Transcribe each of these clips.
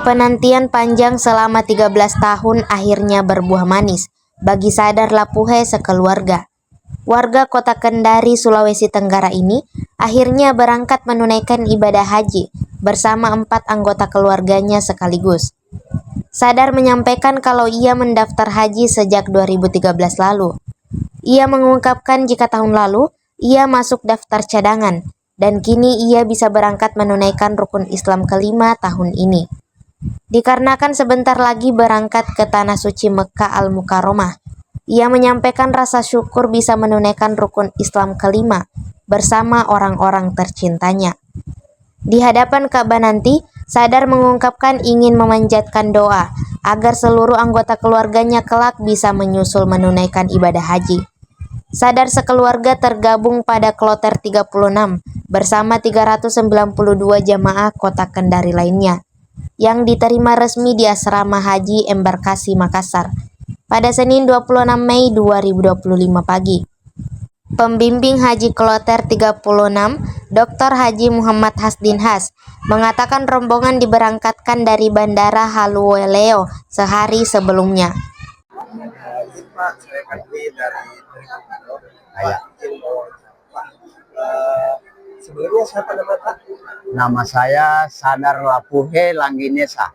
Penantian panjang selama 13 tahun akhirnya berbuah manis bagi Sadar Lapuhe sekeluarga. Warga kota Kendari, Sulawesi Tenggara ini akhirnya berangkat menunaikan ibadah haji bersama 4 anggota keluarganya sekaligus. Sadar menyampaikan kalau ia mendaftar haji sejak 2013 lalu. Ia mengungkapkan jika tahun lalu ia masuk daftar cadangan dan kini ia bisa berangkat menunaikan rukun Islam kelima tahun ini. Dikarenakan sebentar lagi berangkat ke Tanah Suci Mekah Al-Mukarramah, ia menyampaikan rasa syukur bisa menunaikan rukun Islam kelima bersama orang-orang tercintanya. Di hadapan Ka'bah nanti, Sadar mengungkapkan ingin memanjatkan doa agar seluruh anggota keluarganya kelak bisa menyusul menunaikan ibadah haji. Sadar sekeluarga tergabung pada kloter 36 bersama 392 jamaah kota Kendari lainnya yang diterima resmi di Asrama Haji Embarkasi Makassar pada Senin 26 Mei 2025 pagi. Pembimbing Haji Kloter 36, Dr. Haji Muhammad Hasdin Has, mengatakan rombongan diberangkatkan dari Bandara Haluoleo sehari sebelumnya. Pak, saya Kadri dari sebelumnya siapa nama Pak? Nama saya Sadar Lapuhe Langginesa.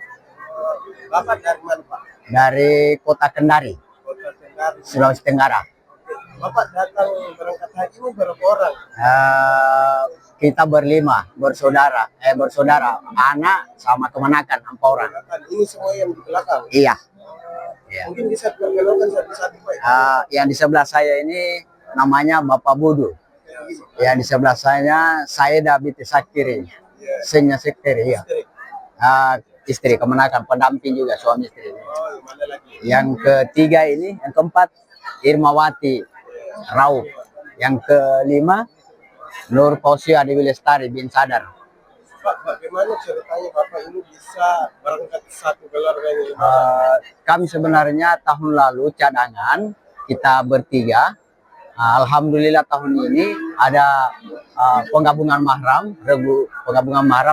Bapak dari mana Pak? Dari Kota Kendari, Kota Kendari, Sulawesi Tenggara. Bapak datang berangkat haji ini berapa orang? Kita berlima, bersaudara, anak sama kemenakan 4 orang. Ini semua yang di belakang? Iya. Mungkin bisa diperkenalkan satu-satu Pak? Yang di sebelah saya ini namanya Bapak Budu. Yang di sebelah saya David Sakiri, Senya Sekiri, ya. Istri kemenakan, pendamping juga suami istri. Yang ketiga ini, yang keempat Irmawati Rauf. Yang kelima Nur Fausia Dewi Lestari bin Sadar. Pak, bagaimana ceritanya Bapak ini bisa berangkat satu keluarga ini? Kami sebenarnya tahun lalu cadangan kita bertiga. Alhamdulillah tahun ini ada penggabungan mahram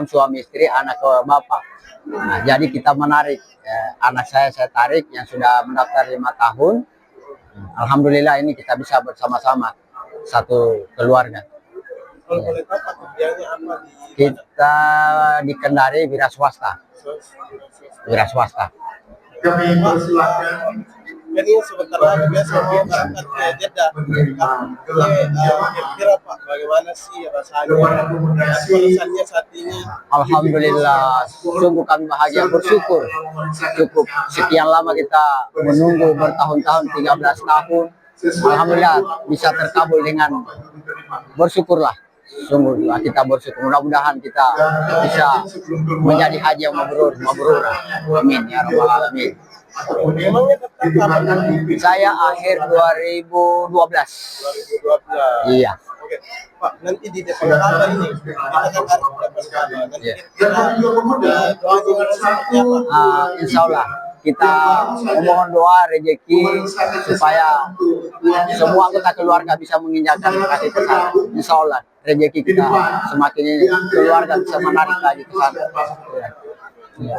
suami istri anak ke bapak. Nah, jadi kita menarik anak saya tarik yang sudah mendaftar 5 tahun. Alhamdulillah ini kita bisa bersama-sama satu keluarga. Kalau boleh tahu Pak, kerjanya apa di Kita di Kendari wira swasta. Kami persilakan. Jadi sebentar lagi biasa mau berangkat ke Jeddah. Kira-kira Pak, bagaimana sih rasanya? Perasaannya saat ini? Alhamdulillah, sungguh kami bahagia, bersyukur. Cukup sekian lama kita menunggu bertahun-tahun, 13 tahun. Alhamdulillah bisa terkabul dengan bersyukurlah. Sungguh kita bersyukur, mudah-mudahan kita bisa menjadi haji yang mabrur. Amin ya rabbal alamin. Memangnya kapan? Saya akhir 2012. 2012. Iya. Oke. Pak, nanti di depan Ka'bah ini kita kan harus depan Ka'bah. Nanti kita doanya seperti apa? Insya Allah kita memohon doa rezeki supaya semua anggota keluarga bisa menginjakkan kaki ke sana. Insya Allah rezeki kita semakin ini keluarga bisa menarik lagi ke sana. Ya.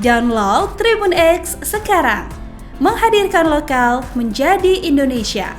Download Tribun X sekarang, menghadirkan lokal menjadi Indonesia.